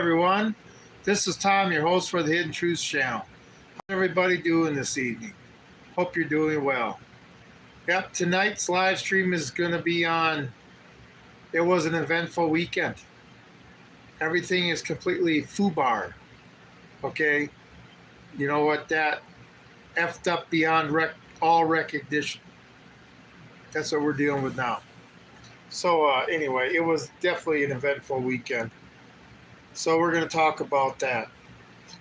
everyone. This is Tom, your host for the Hidden Truths channel. How's everybody doing this evening? Hope you're doing well. Yep, tonight's live stream is going to be on. It was an eventful weekend. Everything is completely FUBAR. Okay? You know what? That effed up beyond all recognition. That's what we're dealing with now. So anyway, it was definitely an eventful weekend. So we're going to talk about that.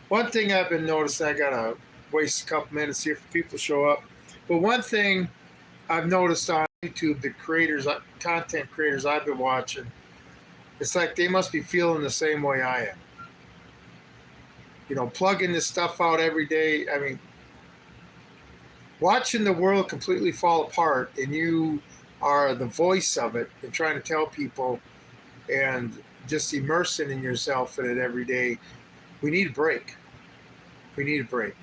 One thing I've been noticing, I got to waste a couple minutes here for people to show up. But one thing I've noticed on YouTube, the creators, content creators I've been watching, it's like they must be feeling the same way I am. You know, plugging this stuff out every day. I mean, watching the world completely fall apart and you are the voice of it and trying to tell people and just immersing in yourself in it every day. We need a break. We need a break.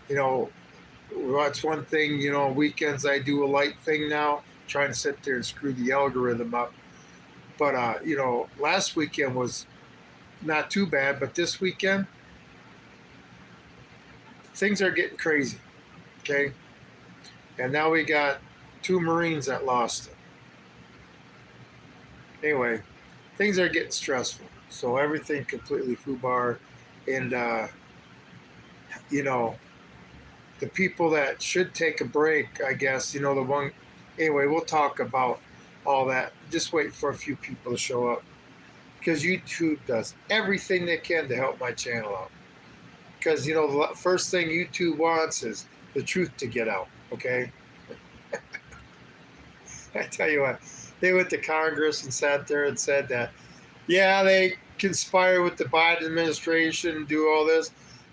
You know, that's one thing, you know, weekends I do a light thing now, trying to sit there and screw the algorithm up. But, you know, last weekend was not too bad, but this weekend, things are getting crazy, okay? And now we got 2 Marines that lost it. Anyway, things are getting stressful. So everything completely FUBAR. And, you know, the people that should take a break, I guess, you know, the one, anyway, we'll talk about all that. Just wait for a few people to show up. Because YouTube does everything they can to help my channel out. Because, you know, the first thing YouTube wants is the truth to get out, okay? I tell you what, they went to Congress and sat there and said that, yeah, they conspire with the Biden administration and do all this.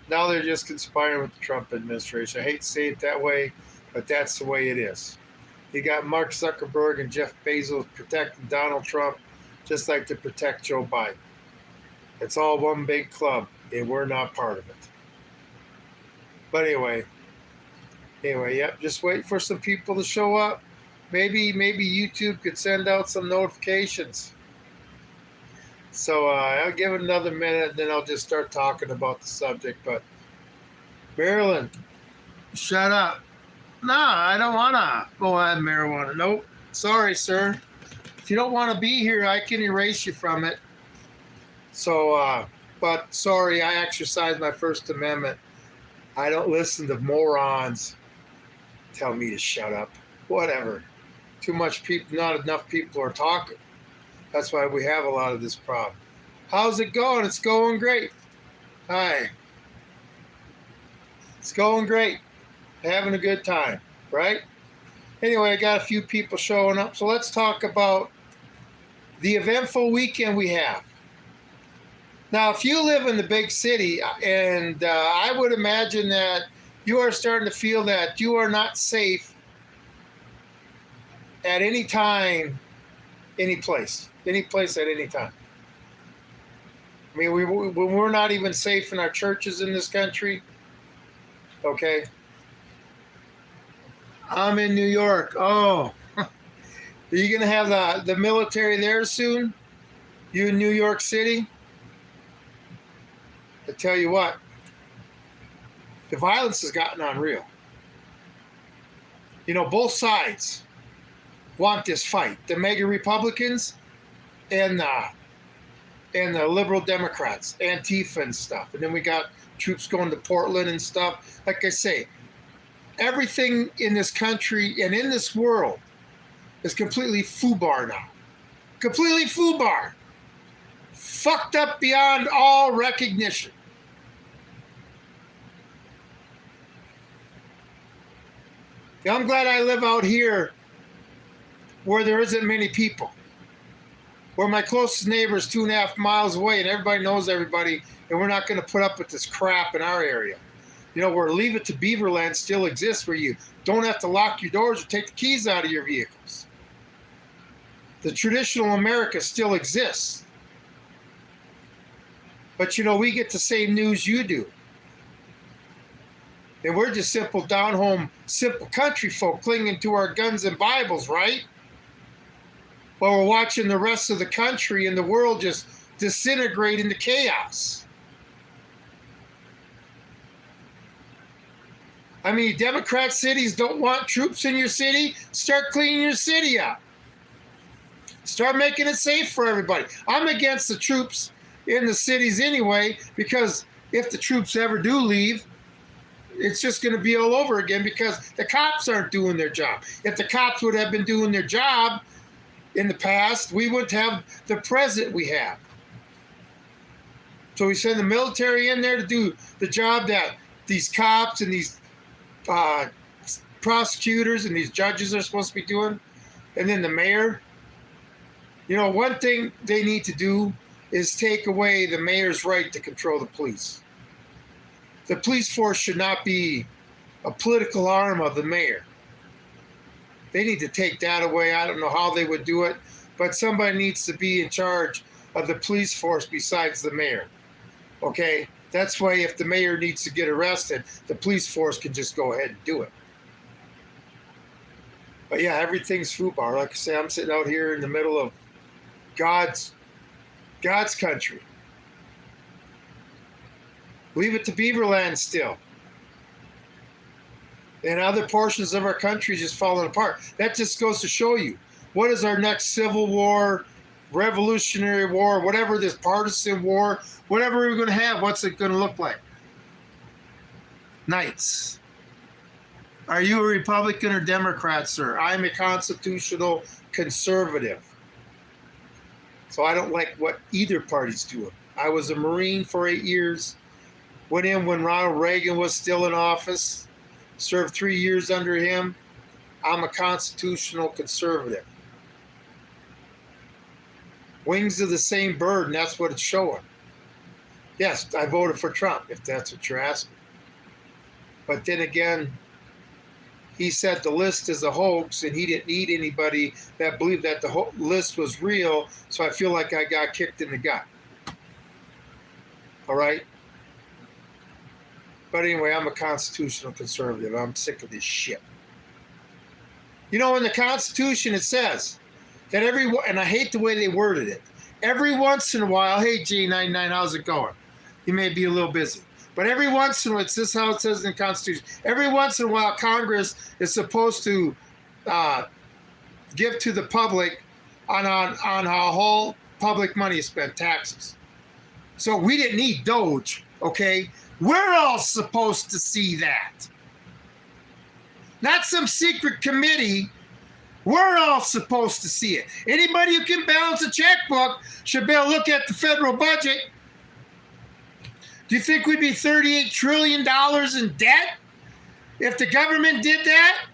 Now they're just conspiring with the Trump administration. I hate to say it that way, but that's the way it is. You got Mark Zuckerberg and Jeff Bezos protecting Donald Trump just like to protect Joe Biden. It's all one big club, and we're not part of it. But anyway, yep, just wait for some people to show up. Maybe YouTube could send out some notifications. So I'll give it another minute, then I'll just start talking about the subject. But Marilyn, shut up. No, I don't want to go on marijuana. Nope. Sorry, sir. If you don't want to be here, I can erase you from it. So, but sorry, I exercise my First Amendment. I don't listen to morons tell me to shut up. Whatever. Too much people, not enough people are talking. That's why we have a lot of this problem. How's it going? It's going great. Hi. It's going great. Having a good time, right? Anyway, I got a few people showing up. So let's talk about the eventful weekend we have. Now, if you live in the big city, and I would imagine that you are starting to feel that you are not safe at any time, any place at any time. I mean, we're not even safe in our churches in this country. Okay. I'm in New York. Oh, are you going to have the military there soon? You in New York City? I tell you what, the violence has gotten unreal. You know, both sides want this fight. The mega Republicans and the liberal Democrats, Antifa and stuff. And then we got troops going to Portland and stuff. Like I say, everything in this country and in this world is completely FUBAR now. Completely FUBAR. Fucked up beyond all recognition. Yeah, I'm glad I live out here where there isn't many people. Where my closest neighbor is 2.5 miles away and everybody knows everybody, and we're not going to put up with this crap in our area. You know, where Leave It to Beaverland still exists, where you don't have to lock your doors or take the keys out of your vehicles. The traditional America still exists. But, you know, we get the same news you do. And we're just simple, down-home, simple country folk clinging to our guns and Bibles, right? While we're watching the rest of the country and the world just disintegrate into chaos. I mean, Democrat cities don't want troops in your city. Start cleaning your city up. Start making it safe for everybody. I'm against the troops in the cities anyway, because if the troops ever do leave, it's just going to be all over again because the cops aren't doing their job. If the cops would have been doing their job in the past, we wouldn't have the president we have. So we send the military in there to do the job that these cops and these prosecutors and these judges are supposed to be doing. And then the mayor. You know, one thing they need to do is take away the mayor's right to control the police. The police force should not be a political arm of the mayor. They need to take that away. I don't know how they would do it, but somebody needs to be in charge of the police force besides the mayor. Okay? That's why if the mayor needs to get arrested, the police force can just go ahead and do it. But yeah, everything's FUBAR. Like I say, I'm sitting out here in the middle of God's country. Leave it to Beaverland still. And other portions of our country just falling apart. That just goes to show you, what is our next civil war, revolutionary war, whatever this partisan war, whatever we're going to have, what's it going to look like? Knights. Are you a Republican or Democrat, sir? I'm a constitutional conservative. So I don't like what either party's doing. I was a Marine for 8 years. Went in when Ronald Reagan was still in office. Served 3 years under him. I'm a constitutional conservative. Wings of the same bird, and that's what it's showing. Yes, I voted for Trump, if that's what you're asking. But then again, he said the list is a hoax, and he didn't need anybody that believed that the list was real, so I feel like I got kicked in the gut. All right? But anyway, I'm a constitutional conservative. I'm sick of this shit. You know, in the Constitution, it says that and I hate the way they worded it, every once in a while, hey, J99, how's it going? You may be a little busy. But every once in a while, this is how it says in the Constitution, every once in a while, Congress is supposed to give to the public on how whole public money is spent, taxes. So we didn't need Doge, okay? We're all supposed to see that. Not some secret committee. We're all supposed to see it. Anybody who can balance a checkbook should be able to look at the federal budget. Do you think we'd be $38 trillion in debt if the government did that?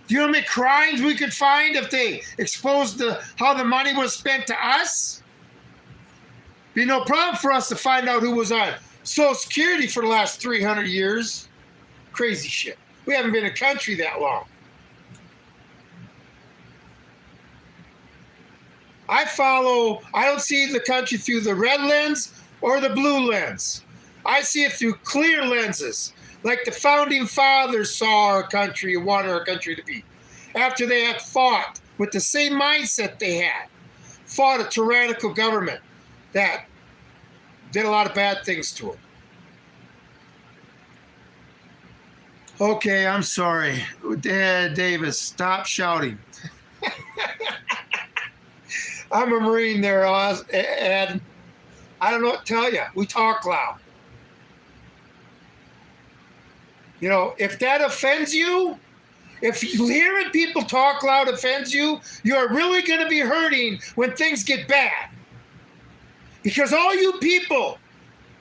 Do you know how many crimes we could find if they exposed how the money was spent to us? Be no problem for us to find out who was on Social Security for the last 300 years. Crazy shit. We haven't been a country that long. I don't see the country through the red lens or the blue lens. I see it through clear lenses, like the founding fathers saw our country and wanted our country to be. After they had fought with the same mindset they had, fought a tyrannical government that did a lot of bad things to them. Okay, I'm sorry. Davis, stop shouting. I'm a Marine there, Oz, and I don't know what to tell you. We talk loud. You know, if that offends you, if hearing people talk loud offends you, you're really going to be hurting when things get bad. Because all you people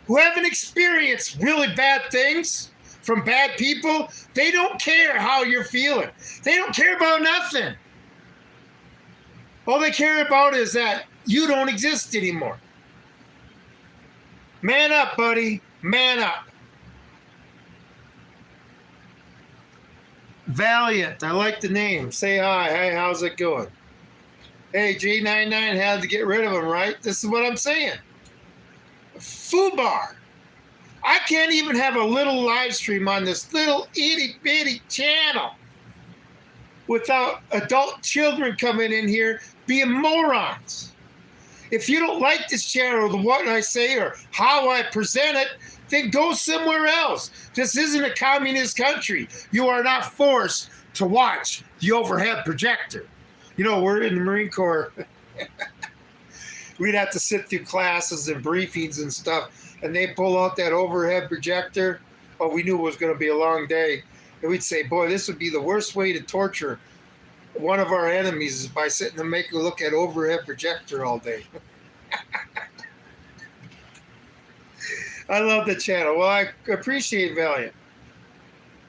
who haven't experienced really bad things from bad people, they don't care how you're feeling. They don't care about nothing. All they care about is that you don't exist anymore. Man up, buddy. Man up. Valiant. I like the name. Say hi. Hey, how's it going? Hey, J99 had to get rid of him, right? This is what I'm saying. FUBAR. I can't even have a little live stream on this little itty-bitty channel without adult children coming in here being morons. If you don't like this channel, or what I say, or how I present it, then go somewhere else. This isn't a communist country. You are not forced to watch the overhead projector. You know, we're in the Marine Corps. We'd have to sit through classes and briefings and stuff, and they pull out that overhead projector. Oh, we knew it was going to be a long day. And we'd say, boy, this would be the worst way to torture one of our enemies is by sitting and making a look at overhead projector all day. I love the channel. Well, I appreciate Valiant.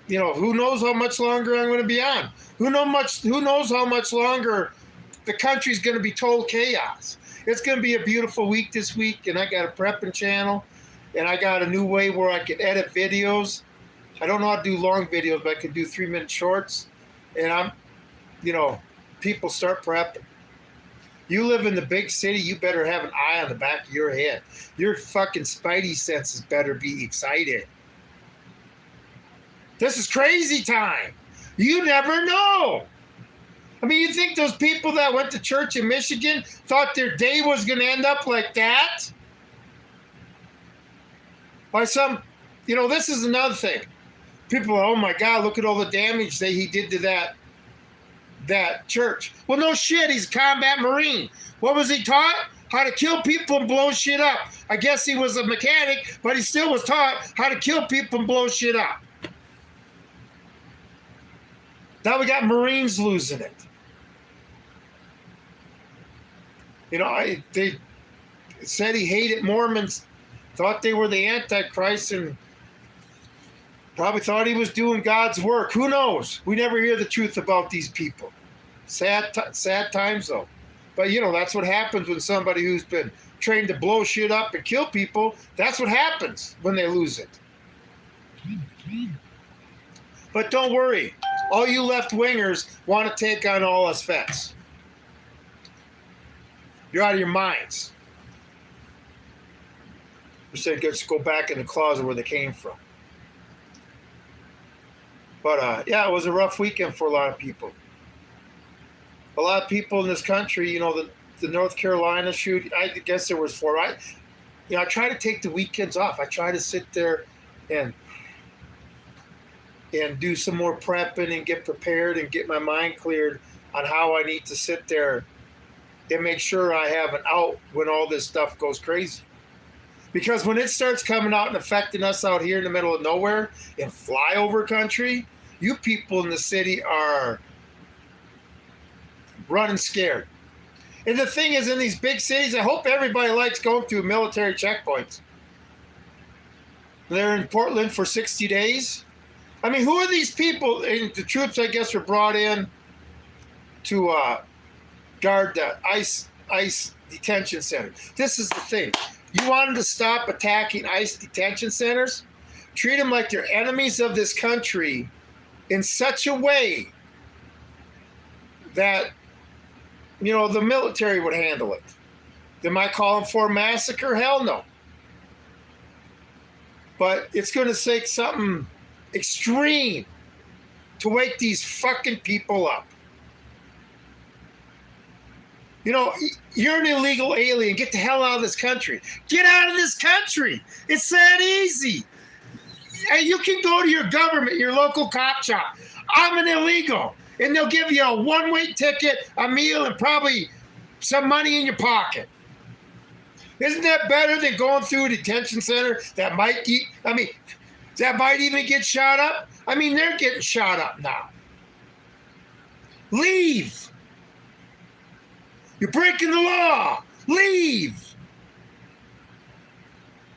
You know, who knows how much longer I'm going to be on? Who knows how much longer the country's going to be total chaos? It's going to be a beautiful week this week, and I got a prepping channel, and I got a new way where I can edit videos. I don't know how to do long videos, but I can do 3-minute shorts. And people start prepping. You live in the big city, you better have an eye on the back of your head. Your fucking spidey senses better be excited. This is crazy time. You never know. I mean, you think those people that went to church in Michigan thought their day was going to end up like that? By some, this is another thing. People are, oh my God, look at all the damage that he did to that church. Well, no shit, he's a combat Marine. What was he taught? How to kill people and blow shit up. I guess he was a mechanic, but he still was taught how to kill people and blow shit up. Now we got Marines losing it. They said he hated Mormons, thought they were the Antichrist, and probably thought he was doing God's work. Who knows? We never hear the truth about these people. Sad times, though. But, that's what happens when somebody who's been trained to blow shit up and kill people, that's what happens when they lose it. But don't worry. All you left-wingers want to take on all us vets. You're out of your minds. You said just go back in the closet where they came from. But, it was a rough weekend for a lot of people. A lot of people in this country, the North Carolina shoot, I guess there was 4. I try to take the weekends off. I try to sit there and do some more prepping and get prepared and get my mind cleared on how I need to sit there and make sure I have an out when all this stuff goes crazy. Because when it starts coming out and affecting us out here in the middle of nowhere in flyover country, you people in the city are running scared. And the thing is, in these big cities, I hope everybody likes going through military checkpoints. They're in Portland for 60 days. I mean, who are these people? And the troops, I guess, were brought in to guard the ICE detention center. This is the thing. You want them to stop attacking ICE detention centers? Treat them like they're enemies of this country in such a way that, the military would handle it. They might call them for a massacre? Hell no. But it's going to take something extreme to wake these fucking people up. You're an illegal alien. Get the hell out of this country. Get out of this country. It's that easy. And you can go to your government, your local cop shop. I'm an illegal. And they'll give you a one-way ticket, a meal, and probably some money in your pocket. Isn't that better than going through a detention center that might even get shot up? I mean, they're getting shot up now. Leave. You're breaking the law. Leave.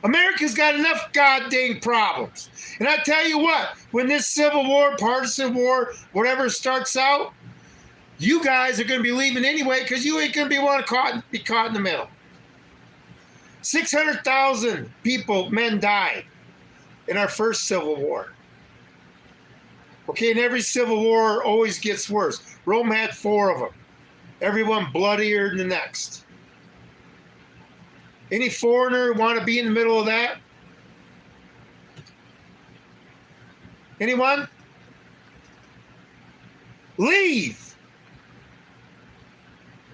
America's got enough goddamn problems. And I tell you what, when this civil war, partisan war, whatever starts out, you guys are going to be leaving anyway because you ain't going to be caught in the middle. 600,000 men died in our first civil war. Okay, and every civil war always gets worse. Rome had 4 of them. Everyone bloodier than the next. Any foreigner want to be in the middle of that? Anyone? Leave.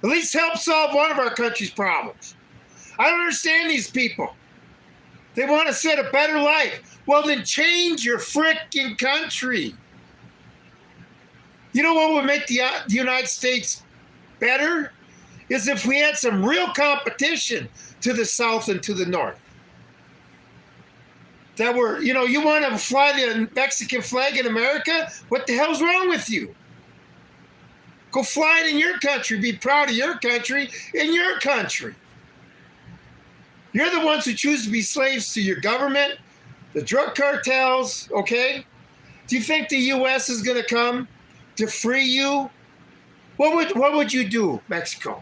At least help solve one of our country's problems. I don't understand these people. They want to set a better life. Well, then change your frickin' country. You know what would make the United States better? Is if we had some real competition to the south and to the north. That were, you want to fly the Mexican flag in America? What the hell's wrong with you? Go fly it in your country. Be proud of your country in your country. You're the ones who choose to be slaves to your government, the drug cartels, okay? Do you think the U.S. is going to come to free you? What would you do, Mexico?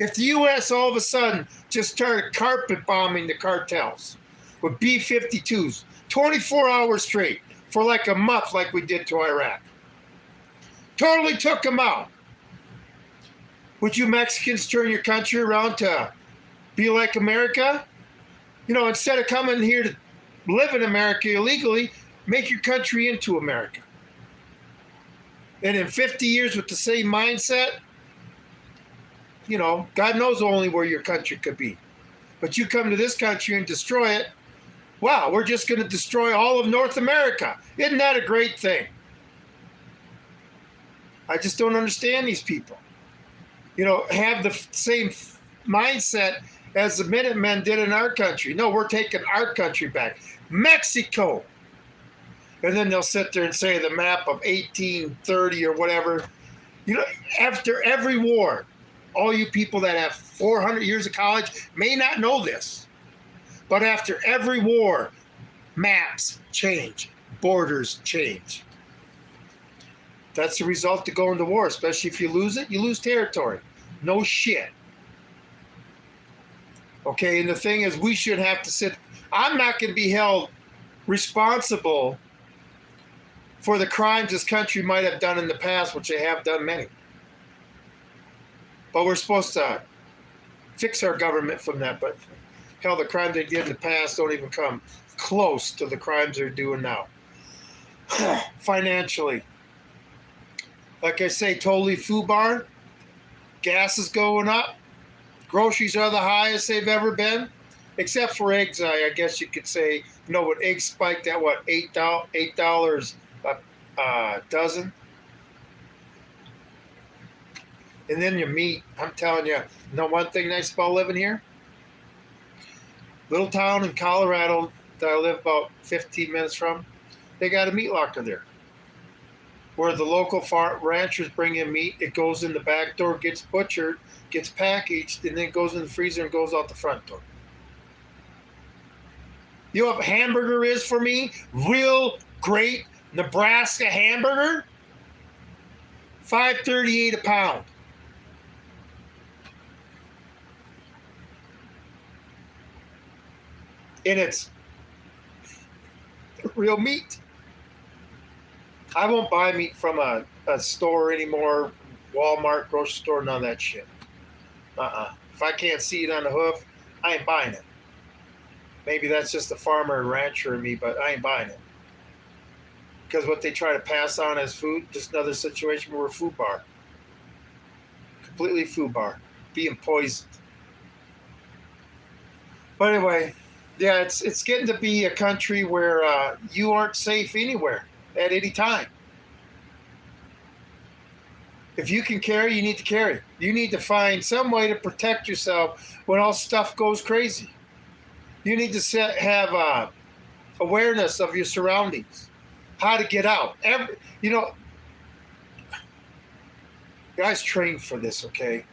If the U.S. all of a sudden just started carpet bombing the cartels with B-52s, 24 hours straight, for like a month like we did to Iraq. Totally took them out. Would you Mexicans turn your country around to be like America? Instead of coming here to live in America illegally, make your country into America. And in 50 years with the same mindset, God knows only where your country could be. But you come to this country and destroy it, wow, we're just going to destroy all of North America. Isn't that a great thing? I just don't understand these people. Have the same mindset as the Minutemen did in our country. No, we're taking our country back. Mexico. And then they'll sit there and say the map of 1830 or whatever. After every war, all you people that have 400 years of college may not know this. But after every war, maps change, borders change. That's the result of going to war, especially if you lose it, you lose territory. No shit. Okay, and the thing is, we should have to sit. I'm not going to be held responsible for the crimes this country might have done in the past, which they have done many. But we're supposed to fix our government from that. But hell, the crimes they did in the past don't even come close to the crimes they're doing now. Financially. Like I say, totally FUBAR. Gas is going up. Groceries are the highest they've ever been, except for eggs. I guess you could say, what eggs spiked at what, $8 a dozen. And then your meat. I'm telling you, one thing nice about living here. Little town in Colorado that I live about 15 minutes from. They got a meat locker there, where the local ranchers bring in meat. It goes in the back door, gets butchered, gets packaged, and then goes in the freezer and goes out the front door. You know what a hamburger is for me? Real great Nebraska hamburger? $5.38 a pound. And it's real meat. I won't buy meat from a store anymore, Walmart, grocery store, none of that shit. If I can't see it on the hoof, I ain't buying it. Maybe that's just the farmer and rancher in me, but I ain't buying it. Because what they try to pass on as food, just another situation where we're FUBAR. Completely FUBAR. Being poisoned. But anyway, yeah, it's getting to be a country where you aren't safe anywhere at any time. If you can carry, you need to carry. You need to find some way to protect yourself when all stuff goes crazy. You need to have awareness of your surroundings, how to get out. Guys train for this, okay?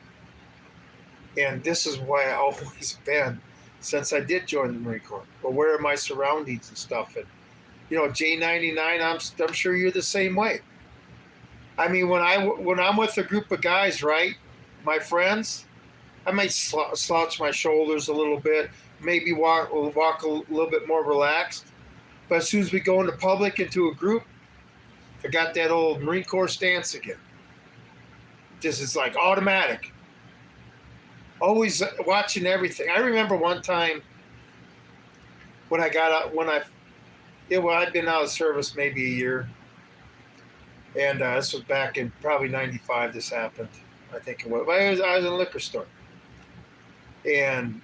And this is why I always been since I did join the Marine Corps. But where are my surroundings and stuff? And J99, I'm sure you're the same way. I mean, when I'm with a group of guys, right, my friends, I might slouch my shoulders a little bit, maybe walk a little bit more relaxed. But as soon as we go into public, into a group, I got that old Marine Corps stance again. Just it's like automatic. Always watching everything. I remember one time when I'd been out of service maybe a year. And this was back in probably 95 this happened. I think it was. I was in a liquor store. And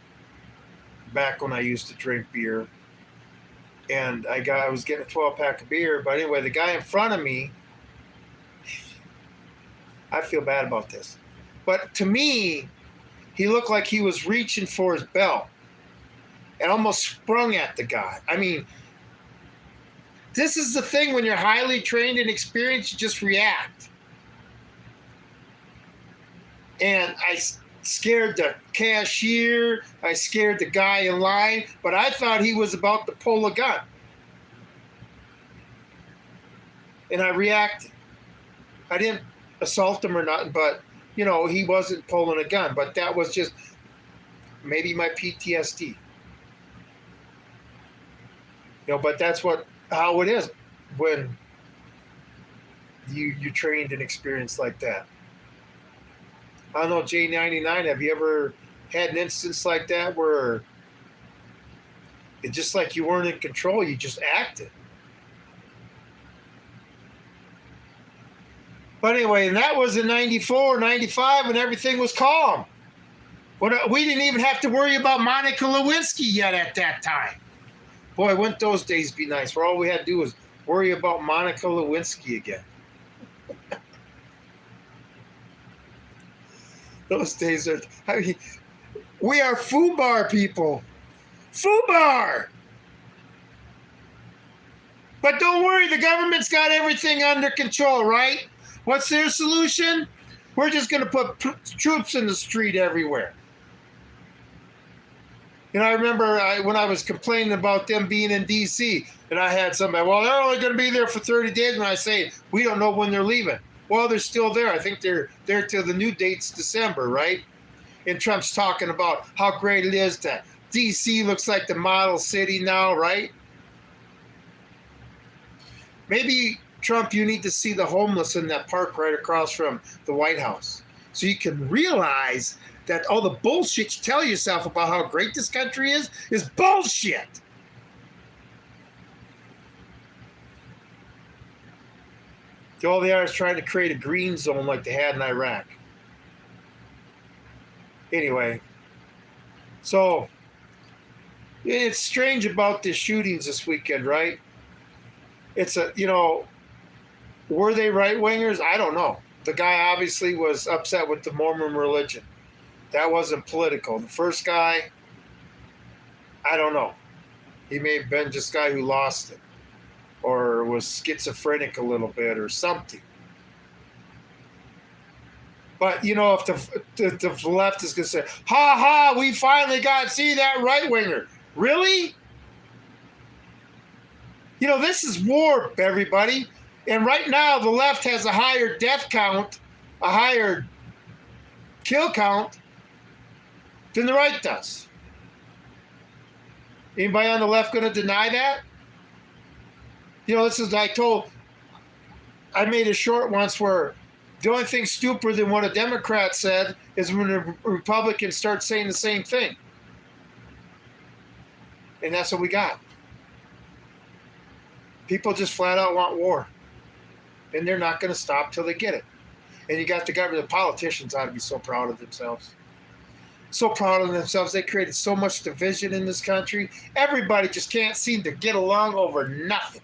back when I used to drink beer. And I was getting a 12-pack of beer. But anyway, the guy in front of me, I feel bad about this. But to me, he looked like he was reaching for his belt and almost sprung at the guy. I mean, this is the thing when you're highly trained and experienced, you just react. And I scared the cashier, I scared the guy in line, but I thought he was about to pull a gun. And I reacted. I didn't assault him or nothing, but, you know, he wasn't pulling a gun. But that was just maybe my PTSD. You know, but that's how it is when you trained and experienced like that. I don't know, J99, have you ever had an instance like that where it's just like you weren't in control, you just acted? But anyway, and that was in 94, 95, when everything was calm. We didn't even have to worry about Monica Lewinsky yet at that time. Boy, wouldn't those days be nice, where all we had to do was worry about Monica Lewinsky again. Those days are, I mean, we are FUBAR people. FUBAR! But don't worry, the government's got everything under control, right? What's their solution? We're just going to put troops in the street everywhere. You know, I remember when I was complaining about them being in D.C., and I had somebody, well, they're only going to be there for 30 days, and I say, we don't know when they're leaving. Well, they're still there. I think they're there till the new date's December, right? And Trump's talking about how great it is that D.C. looks like the model city now, right? Maybe, Trump, you need to see the homeless in that park right across from the White House so you can realize that all the bullshit you tell yourself about how great this country is bullshit. All they are is trying to create a green zone like they had in Iraq. Anyway, so it's strange about the shootings this weekend, right? It's were they right-wingers? I don't know. The guy obviously was upset with the Mormon religion. That wasn't political. The first guy, I don't know. He may have been just a guy who lost it, or was schizophrenic a little bit or something. But, you know, if the left is going to say, ha ha, we finally see that right-winger. Really? You know, this is war, everybody. And right now, the left has a higher death count, a higher kill count than the right does. Anybody on the left going to deny that? You know, this is, I made a short once where the only thing stupider than what a Democrat said is when a Republican starts saying the same thing. And that's what we got. People just flat out want war. And they're not going to stop till they get it. And you got the government, the politicians ought to be so proud of themselves. So proud of themselves. They created so much division in this country. Everybody just can't seem to get along over nothing.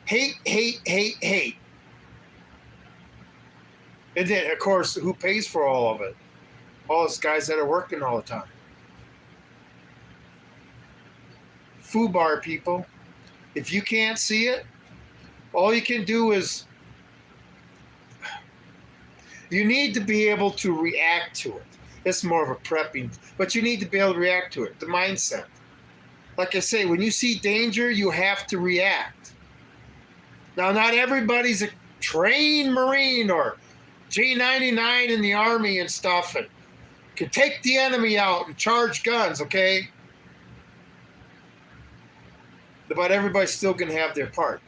Hate, hate, hate, hate. And then, of course, who pays for all of it? All those guys that are working all the time. FUBAR people. If you can't see it, all you can do is you need to be able to react to it. It's more of a prepping, but you need to be able to react to it, the mindset. Like I say, when you see danger, you have to react. Now, not everybody's a trained Marine or J99 in the Army and stuff and can take the enemy out and charge guns, okay? But everybody's still going to have their part.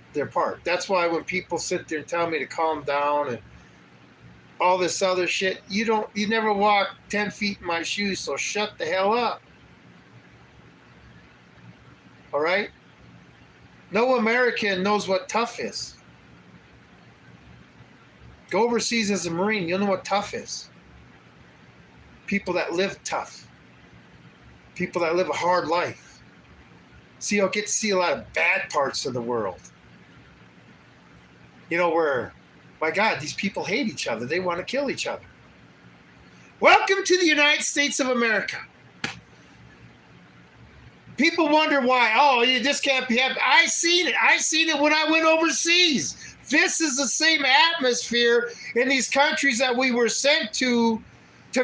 That's why when people sit there and tell me to calm down and all this other shit, you never walk 10 feet in my shoes, so shut the hell up. All right? No American knows what tough is. Go overseas as a Marine, you'll know what tough is. People that live tough. People that live a hard life. So you'll get to see a lot of bad parts of the world. Where, my God, these people hate each other. They want to kill each other. Welcome to the United States of America. People wonder why. Oh, this can't be happening. I seen it. I seen it when I went overseas. This is the same atmosphere in these countries that we were sent to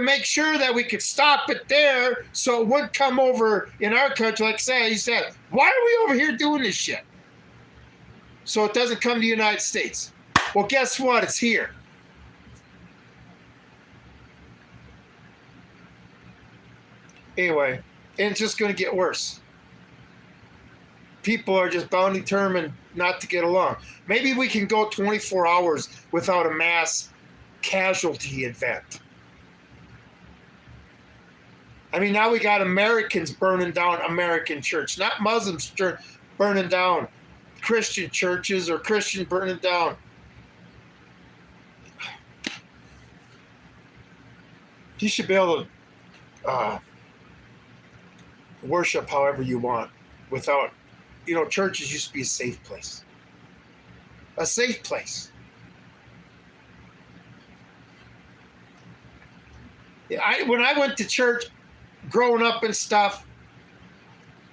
make sure that we could stop it there so it wouldn't come over in our country. Like you said, why are we over here doing this shit? So it doesn't come to the United States. Well, guess what? It's here. Anyway, and it's just going to get worse. People are just bound and determined not to get along. Maybe we can go 24 hours without a mass casualty event. I mean, now we got Americans burning down American church, not Muslims burning down Christian churches or Christians burning down. You should be able to worship however you want without, churches used to be a safe place. A safe place. When I went to church growing up and stuff,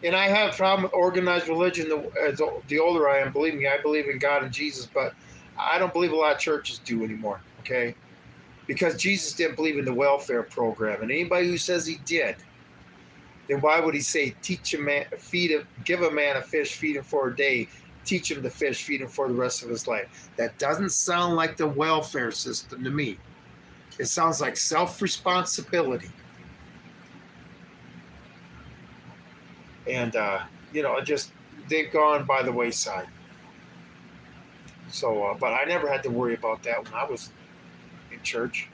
and I have a problem with organized religion the older I am. Believe me, I believe in God and Jesus, but I don't believe a lot of churches do anymore, okay? Because Jesus didn't believe in the welfare program, and anybody who says he did, then why would he say, give a man a fish, feed him for a day, teach him to fish, feed him for the rest of his life? That doesn't sound like the welfare system to me. It sounds like self-responsibility. And, they've gone by the wayside. So, but I never had to worry about that when I was in church.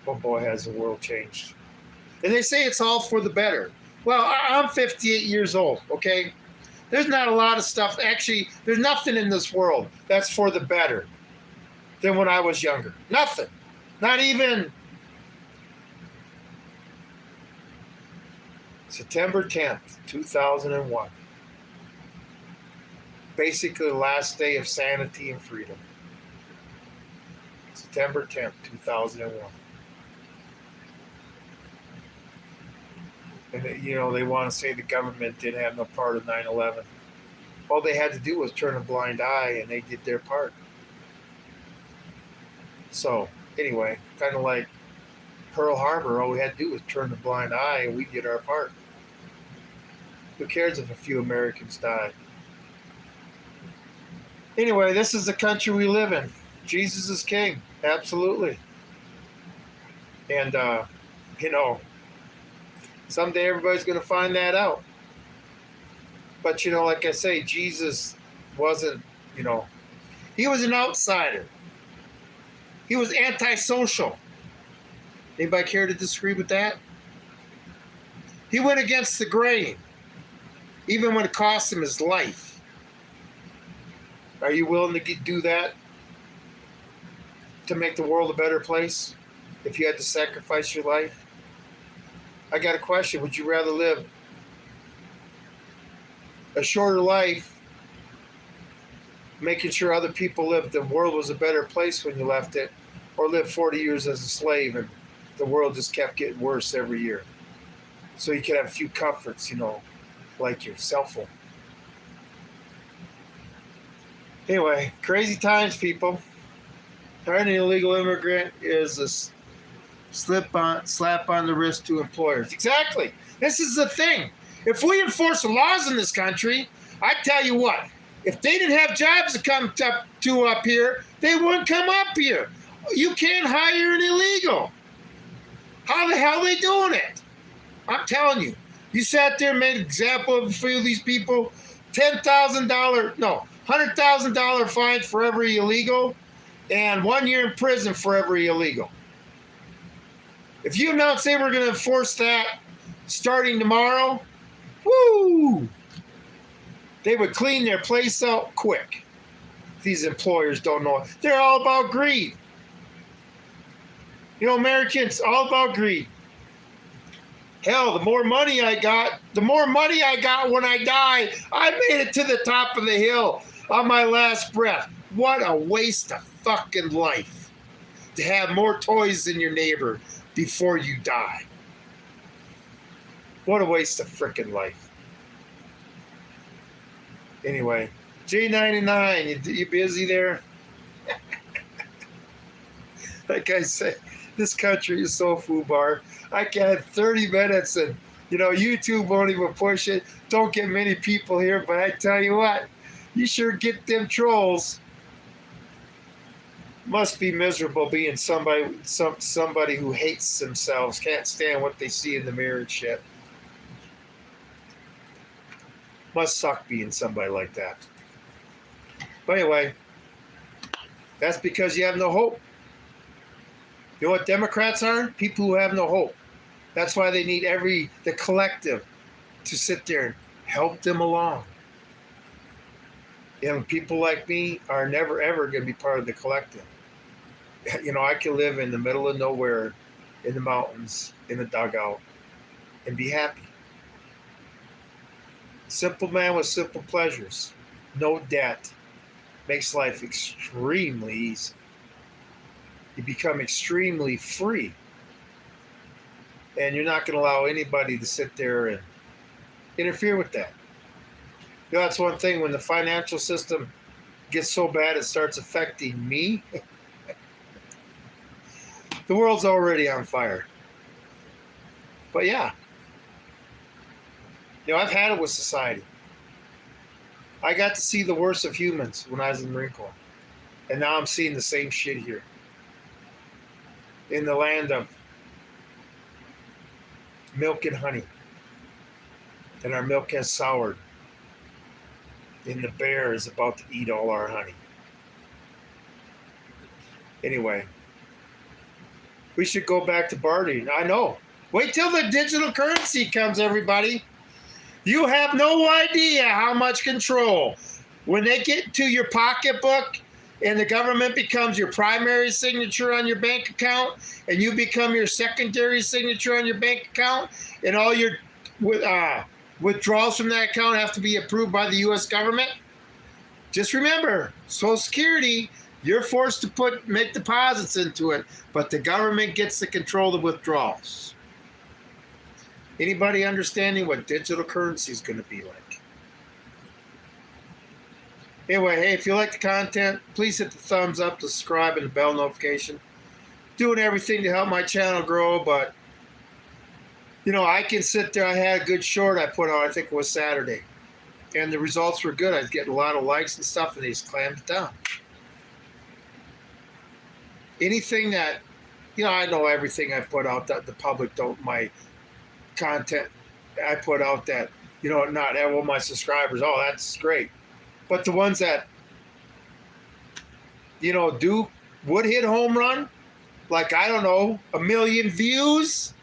Oh boy, has the world changed. And they say it's all for the better. Well, I'm 58 years old, okay? There's not a lot of stuff. Actually, there's nothing in this world that's for the better than when I was younger. Nothing. Not even September 10th, 2001. Basically the last day of sanity and freedom. September 10th, 2001. And, they want to say the government didn't have no part of 9/11. All they had to do was turn a blind eye, and they did their part. So, anyway, kind of like Pearl Harbor, all we had to do was turn a blind eye, and we did our part. Who cares if a few Americans died? Anyway, this is the country we live in. Jesus is king. Absolutely. And, someday everybody's going to find that out. But, like I say, Jesus wasn't, he was an outsider. He was antisocial. Anybody care to disagree with that? He went against the grain, even when it cost him his life. Are you willing to do that to make the world a better place if you had to sacrifice your life? I got a question. Would you rather live a shorter life, making sure other people lived, the world was a better place when you left it, or live 40 years as a slave and the world just kept getting worse every year? So you could have a few comforts, like your cell phone. Anyway, crazy times, people. Hiring an illegal immigrant is a slap on the wrist to employers. Exactly. This is the thing. If we enforce the laws in this country, I tell you what, if they didn't have jobs to come up here, they wouldn't come up here. You can't hire an illegal. How the hell are they doing it? I'm telling you. You sat there and made an example of a few of these people. $100,000 fine for every illegal, and 1 year in prison for every illegal. If you announce they were going to enforce that starting tomorrow, woo! They would clean their place out quick. These employers don't know. They're all about greed. Americans, all about greed. Hell, the more money I got when I die. I made it to the top of the hill on my last breath. What a waste of fucking life to have more toys than your neighbor before you die. What a waste of frickin' life. Anyway, J99, you busy there? Like I said, this country is so FUBAR. I can 30 minutes and, YouTube won't even push it. Don't get many people here, but I tell you what, you sure get them trolls. Must be miserable being somebody who hates themselves, can't stand what they see in the mirror and shit. Must suck being somebody like that. But anyway, that's because you have no hope. You know what Democrats are? People who have no hope. That's why they need the collective to sit there and help them along. And people like me are never, ever going to be part of the collective. I can live in the middle of nowhere, in the mountains, in a dugout, and be happy. Simple man with simple pleasures. No debt. Makes life extremely easy. You become extremely free. And you're not going to allow anybody to sit there and interfere with that. That's one thing. When the financial system gets so bad it starts affecting me, the world's already on fire. But yeah. I've had it with society. I got to see the worst of humans when I was in the Marine Corps. And now I'm seeing the same shit here. In the land of milk and honey. And our milk has soured. And the bear is about to eat all our honey. Anyway. We should go back to bartering. I know. Wait till the digital currency comes, everybody. You have no idea how much control. When they get to your pocketbook and the government becomes your primary signature on your bank account and you become your secondary signature on your bank account and all your withdrawals from that account have to be approved by the U.S. government, just remember, Social Security, you're forced to make deposits into it, but the government gets to control the withdrawals. Anybody understanding what digital currency is going to be like? Anyway, hey, if you like the content, please hit the thumbs up, subscribe, and the bell notification. Doing everything to help my channel grow, but, I can sit there. I had a good short I put out, I think it was Saturday. And the results were good. I was getting a lot of likes and stuff, and they just clammed it down. Anything that, I know everything I put out that the public don't, my content I put out that, not all my subscribers, oh, that's great. But the ones that, would hit home run, like, I don't know, 1 million views.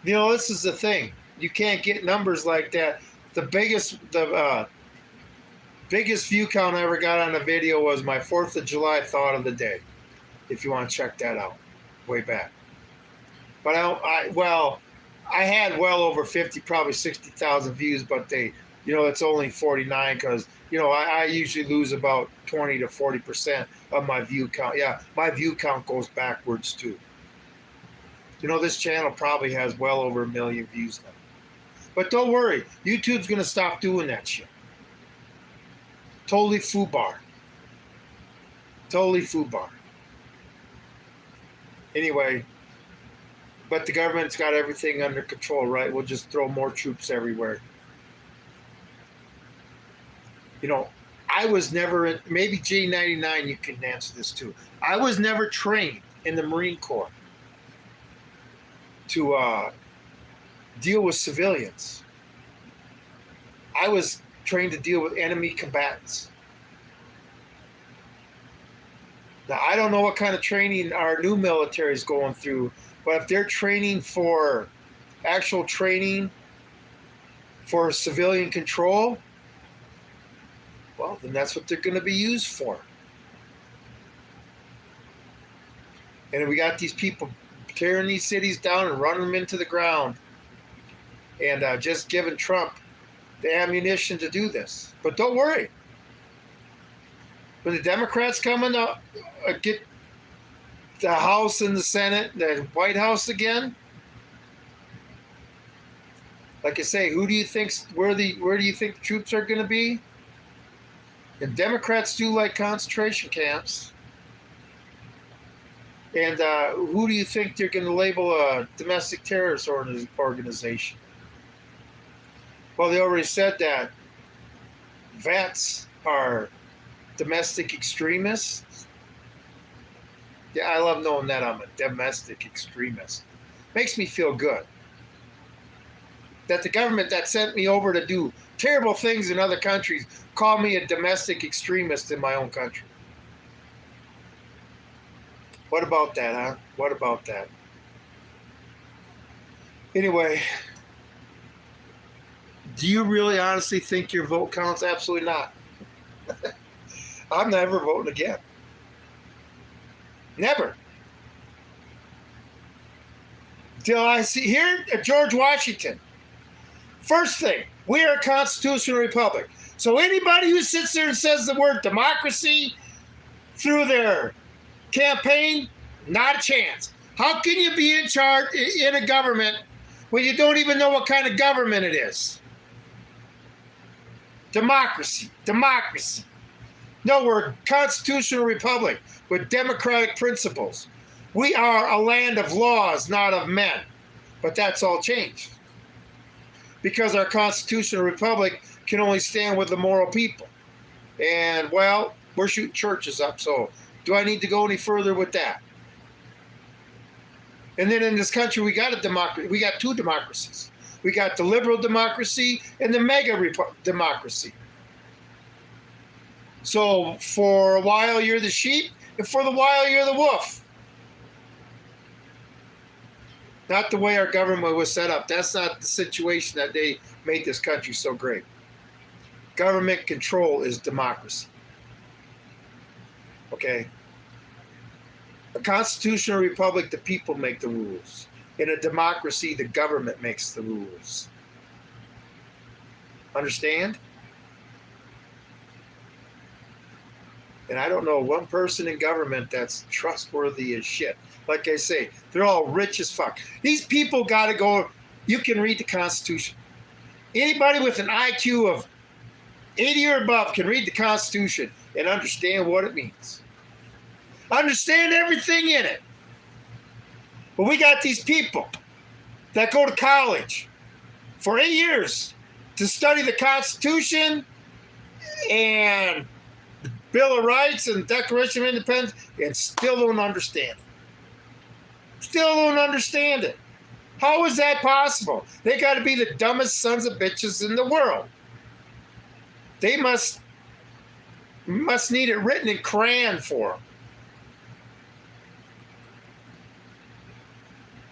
This is the thing. You can't get numbers like that. The biggest view count I ever got on a video was my 4th of July thought of the day. If you want to check that out, way back. But I had well over 50, probably 60,000 views, but it's only 49 because, I usually lose about 20 to 40% of my view count. Yeah, my view count goes backwards too. This channel probably has well over 1 million views now. But don't worry, YouTube's going to stop doing that shit. Totally FUBAR. Totally FUBAR. Anyway, but the government's got everything under control, right? We'll just throw more troops everywhere. I was never, maybe J99 you can answer this too. I was never trained in the Marine Corps to deal with civilians. I was trained to deal with enemy combatants. Now, I don't know what kind of training our new military is going through, but if they're training for actual training for civilian control, well, then that's what they're going to be used for. And we got these people tearing these cities down and running them into the ground, and just giving Trump the ammunition to do this. But don't worry. When the Democrats come in to get the House and the Senate, the White House again, like I say, who do you think? Where do you think the troops are going to be? And Democrats do like concentration camps. And who do you think they're going to label a domestic terrorist organization? Well, they already said that vets are domestic extremists. Yeah, I love knowing that I'm a domestic extremist. Makes me feel good. That the government that sent me over to do terrible things in other countries called me a domestic extremist in my own country. What about that, huh? What about that? Anyway, do you really honestly think your vote counts? Absolutely not. I'm never voting again. Never. Till I see here at George Washington. First thing, we are a constitutional republic. So anybody who sits there and says the word democracy through their campaign, not a chance. How can you be in charge in a government when you don't even know what kind of government it is? Democracy, democracy. No, we're a constitutional republic with democratic principles. We are a land of laws, not of men. But that's all changed. Because our constitutional republic can only stand with the moral people. And, well, we're shooting churches up, so do I need to go any further with that? And then in this country, we got a democracy. We got two democracies. We got the liberal democracy and the mega democracy. So for a while, you're the sheep, and for the while, you're the wolf. Not the way our government was set up. That's not the situation that they made this country so great. Government control is democracy. Okay? A constitutional republic, the people make the rules. In a democracy, the government makes the rules. Understand? And I don't know one person in government that's trustworthy as shit. Like I say, they're all rich as fuck. These people got to go. You can read the Constitution. Anybody with an IQ of 80 or above can read the Constitution and understand what it means. Understand everything in it. But we got these people that go to college for 8 years to study the Constitution and the Bill of Rights and Declaration of Independence and still don't understand it. Still don't understand it. How is that possible? They got to be the dumbest sons of bitches in the world. They must need it written in crayon for them.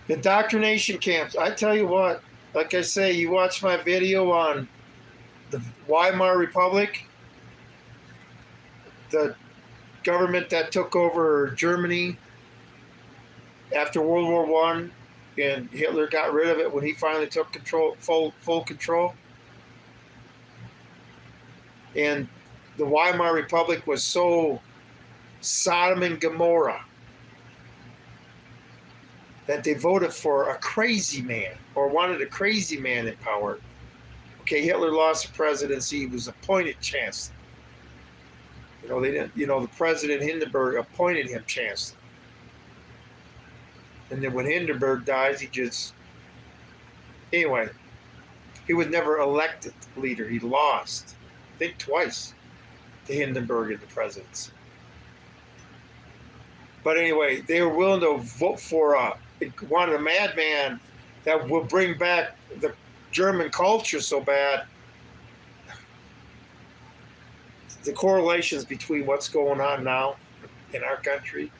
Indoctrination camps. I tell you what, like I say, you watch my video on the Weimar Republic, the government that took over Germany after World War I, and Hitler got rid of it when he finally took control, full control. And the Weimar Republic was so Sodom and Gomorrah that they voted for a crazy man, or wanted a crazy man in power. Okay, Hitler lost the presidency. He was appointed chancellor. They didn't. The president Hindenburg appointed him chancellor. And then when Hindenburg dies, anyway, he was never elected leader. He lost, I think twice, to Hindenburg in the presidency. But anyway, they were willing to vote for wanted a madman that would bring back the German culture so bad. The correlations between what's going on now in our country.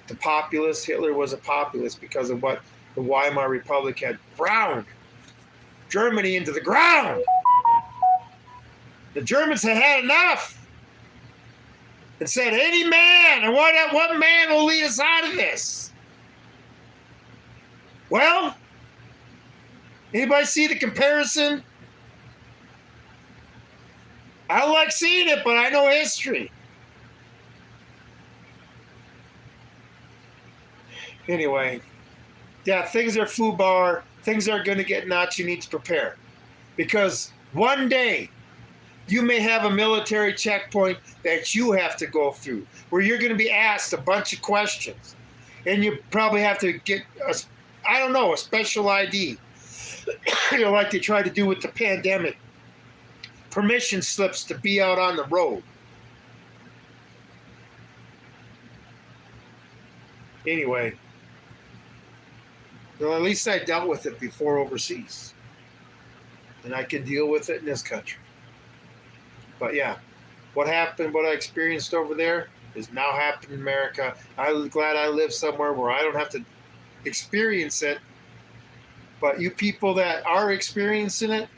The populace, Hitler was a populist because of what the Weimar Republic had ground Germany into the ground. The Germans had had enough. and said, any man, and what man will lead us out of this? Well, anybody see the comparison? I don't like seeing it, but I know history. Anyway, yeah, things are FUBAR. Things are going to get nuts. You need to prepare. Because one day, you may have a military checkpoint that you have to go through, where you're going to be asked a bunch of questions. And you probably have to get, a special ID. Like they tried to do with the pandemic. Permission slips to be out on the road. Anyway, well, at least I dealt with it before overseas. And I can deal with it in this country. But yeah, what happened, what I experienced over there is now happening in America. I'm glad I live somewhere where I don't have to experience it. But you people that are experiencing it,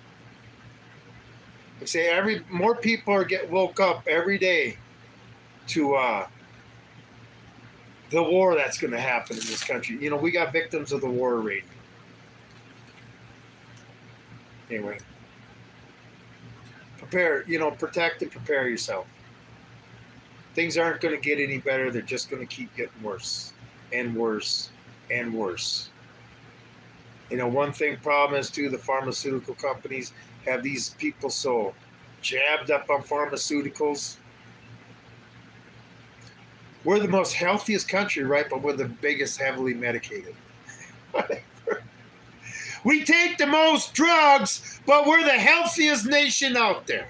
I say more people are getting woke up every day to the war that's going to happen in this country. You know, we got victims of the war already. Anyway, protect and prepare yourself. Things aren't going to get any better. They're just going to keep getting worse and worse and worse. One problem is, too, the pharmaceutical companies have these people so jabbed up on pharmaceuticals. We're the most healthiest country, right? But we're the biggest heavily medicated. We take the most drugs, but we're the healthiest nation out there.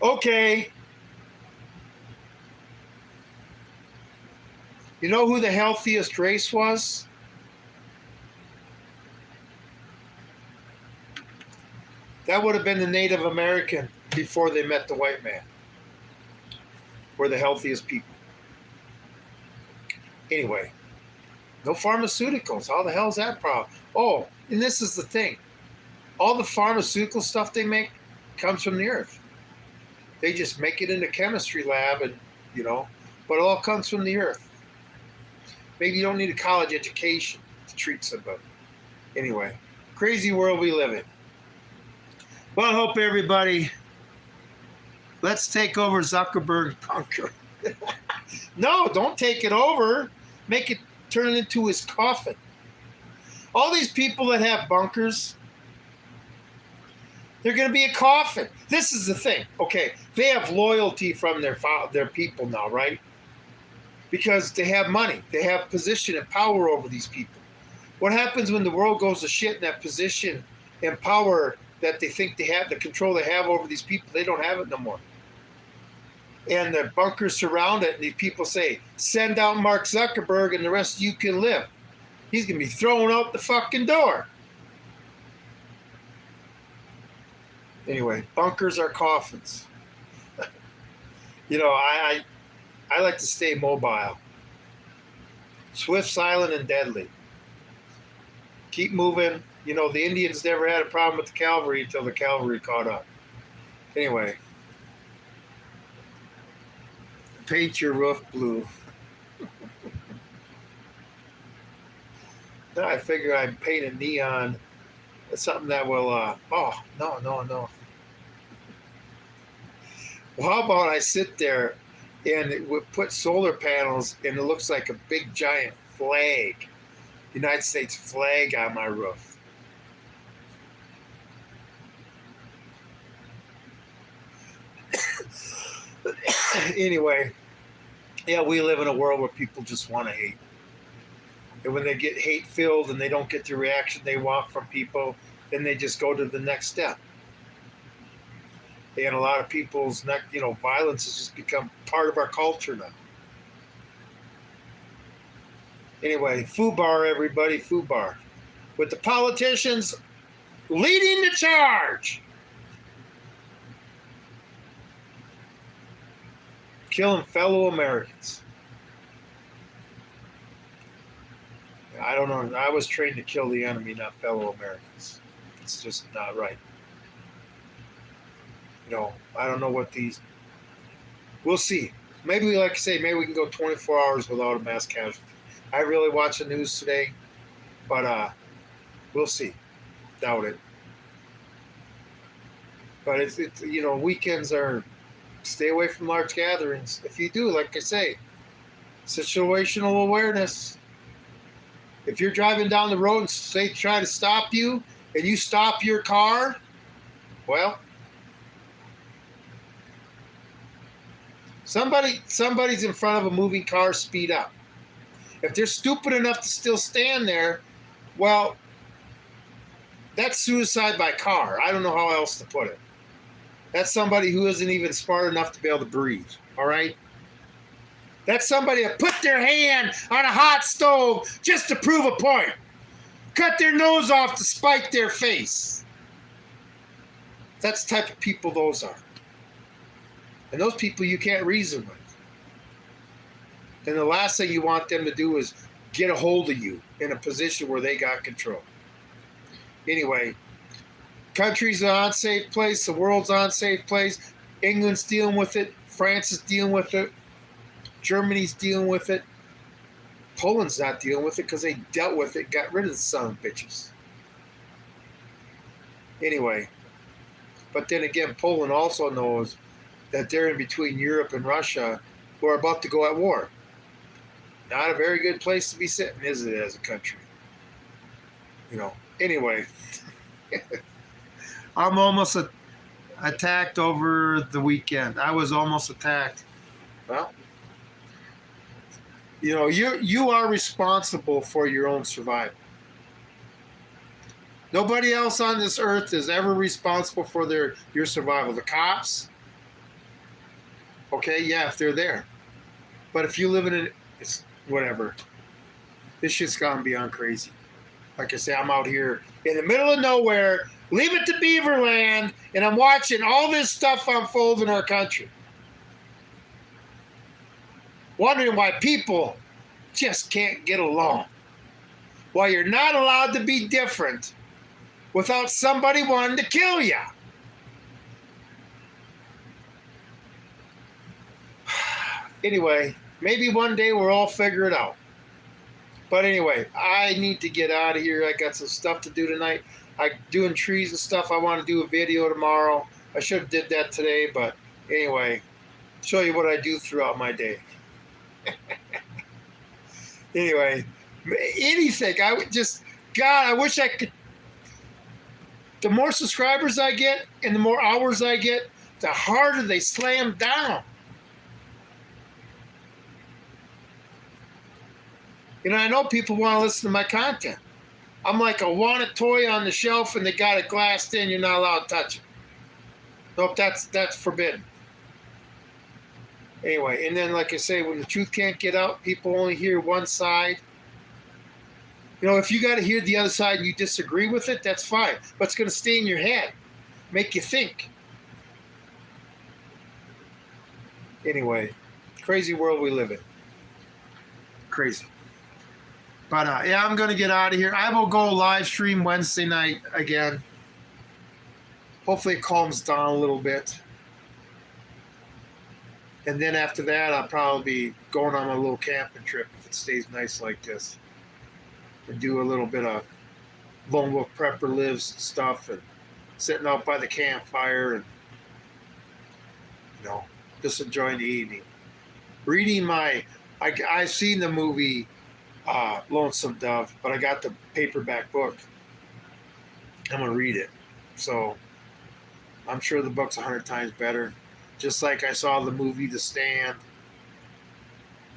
Okay. You know who the healthiest race was? That would have been the Native American before they met the white man. We're the healthiest people. Anyway, no pharmaceuticals. How the hell is that problem? Oh, and this is the thing. All the pharmaceutical stuff they make comes from the earth. They just make it in a chemistry lab but it all comes from the earth. Maybe you don't need a college education to treat somebody. Anyway, crazy world we live in. Well, I hope everybody, let's take over Zuckerberg's bunker. No, don't take it over. Turn it into his coffin. All these people that have bunkers, they're going to be a coffin. This is the thing. Okay, they have loyalty from their people now, right? Because they have money. They have position and power over these people. What happens when the world goes to shit in that position and power that they think they have, the control they have over these people, they don't have it no more. And the bunkers surround it, and the people say, send out Mark Zuckerberg and the rest of you can live. He's going to be thrown out the fucking door. Anyway, bunkers are coffins. I like to stay mobile. Swift, silent, and deadly. Keep moving. The Indians never had a problem with the cavalry until the cavalry caught up. Anyway. Paint your roof blue. Then I figure I'd paint a neon. It's something that will, no. Well, how about I sit there and we put solar panels and it looks like a big giant flag, United States flag on my roof. Anyway, yeah, we live in a world where people just want to hate. And when they get hate-filled and they don't get the reaction they want from people, then they just go to the next step. And a lot of people's, violence has just become part of our culture now. Anyway, FUBAR, everybody, FUBAR. With the politicians leading the charge. Killing fellow Americans. I don't know. I was trained to kill the enemy, not fellow Americans. It's just not right. I don't know what these We'll see. Maybe, like I say, maybe we can go 24 hours without a mass casualty. I really watched the news today, but we'll see. Doubt it. But it's weekends are stay away from large gatherings. If you do, like I say, situational awareness. If you're driving down the road and they try to stop you and you stop your car, well, somebody's in front of a moving car, speed up. If they're stupid enough to still stand there, well, that's suicide by car. I don't know how else to put it. That's somebody who isn't even smart enough to be able to breathe, all right? That's somebody that put their hand on a hot stove just to prove a point. Cut their nose off to spite their face. That's the type of people those are. And those people you can't reason with. And the last thing you want them to do is get a hold of you in a position where they got control. Anyway, country's an unsafe place. The world's an unsafe place. England's dealing with it. France is dealing with it. Germany's dealing with it. Poland's not dealing with it because they dealt with it, got rid of the son of bitches. Anyway, but then again, Poland also knows that they're in between Europe and Russia who are about to go at war. Not a very good place to be sitting, is it, as a country? Anyway, I'm almost attacked over the weekend. I was almost attacked. Well, you are responsible for your own survival. Nobody else on this earth is ever responsible for your survival. The cops, okay, yeah, if they're there. But if you live in it, it's whatever. This shit's gone beyond crazy. Like I say, I'm out here in the middle of nowhere, leave it to Beaverland, and I'm watching all this stuff unfold in our country. Wondering why people just can't get along. Why you're not allowed to be different without somebody wanting to kill you. Anyway, maybe one day we'll all figure it out. But anyway, I need to get out of here. I got some stuff to do tonight. I'm doing trees and stuff. I want to do a video tomorrow. I should have did that today, but anyway, show you what I do throughout my day. Anyway, anything. I wish I could. The more subscribers I get and the more hours I get, the harder they slam down. I know people want to listen to my content. I'm like a wanted toy on the shelf and they got it glassed in, you're not allowed to touch it. Nope, that's forbidden. Anyway, and then like I say, when the truth can't get out, people only hear one side. If you got to hear the other side and you disagree with it, that's fine. But it's going to stay in your head, make you think. Anyway, crazy world we live in. Crazy. But yeah, I'm going to get out of here. I will go live stream Wednesday night again. Hopefully it calms down a little bit. And then after that, I'll probably be going on a little camping trip if it stays nice like this. And do a little bit of Lone Wolf Prepper Lives stuff and sitting out by the campfire and, just enjoying the evening. Reading I've seen the movie Lonesome Dove, but I got the paperback book. I'm going to read it. So I'm sure the book's 100 times better. Just like I saw the movie The Stand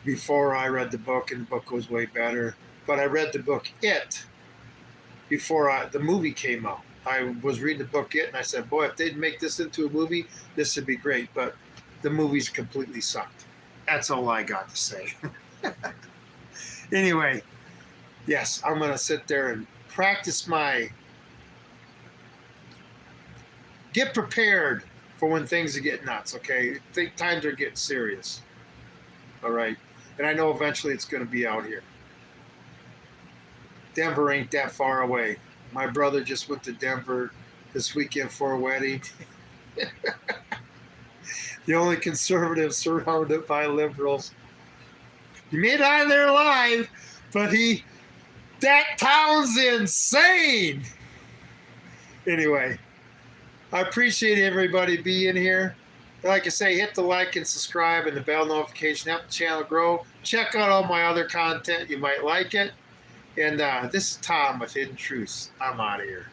before I read the book, and the book was way better. But I read the book It before the movie came out. I was reading the book It, and I said, boy, if they'd make this into a movie, this would be great. But the movie's completely sucked. That's all I got to say. Anyway, yes, I'm going to sit there and practice get prepared for when things get nuts, okay? Times are getting serious, all right? And I know eventually it's going to be out here. Denver ain't that far away. My brother just went to Denver this weekend for a wedding. The only conservative surrounded by liberals. He made it out of there alive, but that town's insane. Anyway, I appreciate everybody being here. Like I say, hit the like and subscribe and the bell notification. Help the channel grow. Check out all my other content. You might like it. And this is Tom with Hidden Truths. I'm out of here.